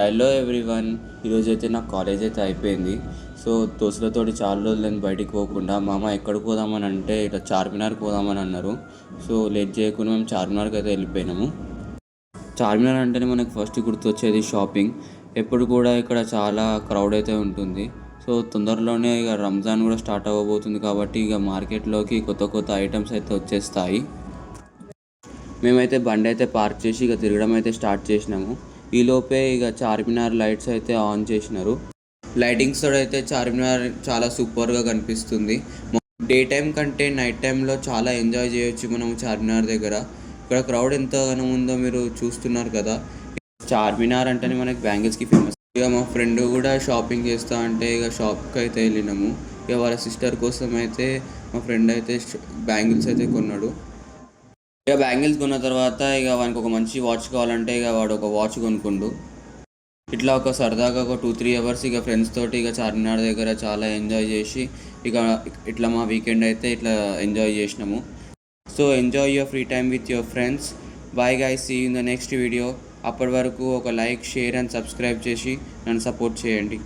Hello everyone. ఈరోజు అయితే నా కాలేజ్ అయితే అయిపోయింది. సో దోస్తులతోటి చాలా రోజులు నేను బయటికి పోకుండా మామ ఎక్కడికి పోదామని అంటే ఇట్లా చార్మినార్కి పోదామని అన్నారు. సో లేట్ చేయకుండా మేము చార్మినార్కి అయితే వెళ్ళిపోయినాము. చార్మినార్ అంటేనే మనకు ఫస్ట్ గుర్తొచ్చేది షాపింగ్. ఎప్పుడు కూడా ఇక్కడ చాలా క్రౌడ్ అయితే ఉంటుంది. సో తొందరలోనే ఇక రంజాన్ కూడా స్టార్ట్ అవ్వబోతుంది కాబట్టి ఇక మార్కెట్లోకి కొత్త కొత్త ఐటమ్స్ అయితే వచ్చేస్తాయి. మేమైతే బండి అయితే పార్క్ చేసి ఇక తిరగడం అయితే స్టార్ట్ చేసినాము. ఈలోపే ఇక చార్మినార్ లైట్స్ అయితే ఆన్ చేసినారు. లైటింగ్స్ తోడు అయితే చార్మినార్ చాలా సూపర్గా కనిపిస్తుంది. డే టైం కంటే నైట్ టైంలో చాలా ఎంజాయ్ చేయొచ్చు మనం చార్మినార్ దగ్గర. ఇక్కడ క్రౌడ్ ఎంతగానో ఉందో మీరు చూస్తున్నారు కదా. చార్మినార్ అంటేనే మనకి బ్యాంగిల్స్కి ఫేమస్. ఇక మా ఫ్రెండ్ కూడా షాపింగ్ చేస్తా అంటే ఇక షాప్కి అయితే వెళ్ళినాము. ఇక వాళ్ళ సిస్టర్ కోసం అయితే మా ఫ్రెండ్ అయితే బ్యాంగిల్స్ అయితే కొన్నాడు. ఇక బ్యాంగిల్స్ కొన్న తర్వాత ఇక వానికి ఒక మంచి వాచ్ కావాలంటే ఇక వాడు ఒక వాచ్ కొనుక్కుండు. ఇట్లా ఒక సరదాగా ఒక 2-3 అవర్స్ ఇక ఫ్రెండ్స్ తోటి ఇక చార్మినార్ దగ్గర చాలా ఎంజాయ్ చేసి ఇక ఇట్లా మా వీకెండ్ అయితే ఇట్లా ఎంజాయ్ చేసినాము. So enjoy your free time with your friends. Bye guys, see in the next video. అప్పటి వరకు ఒక లైక్, షేర్ అండ్ సబ్స్క్రైబ్ చేసి నన్ను సపోర్ట్ చేయండి.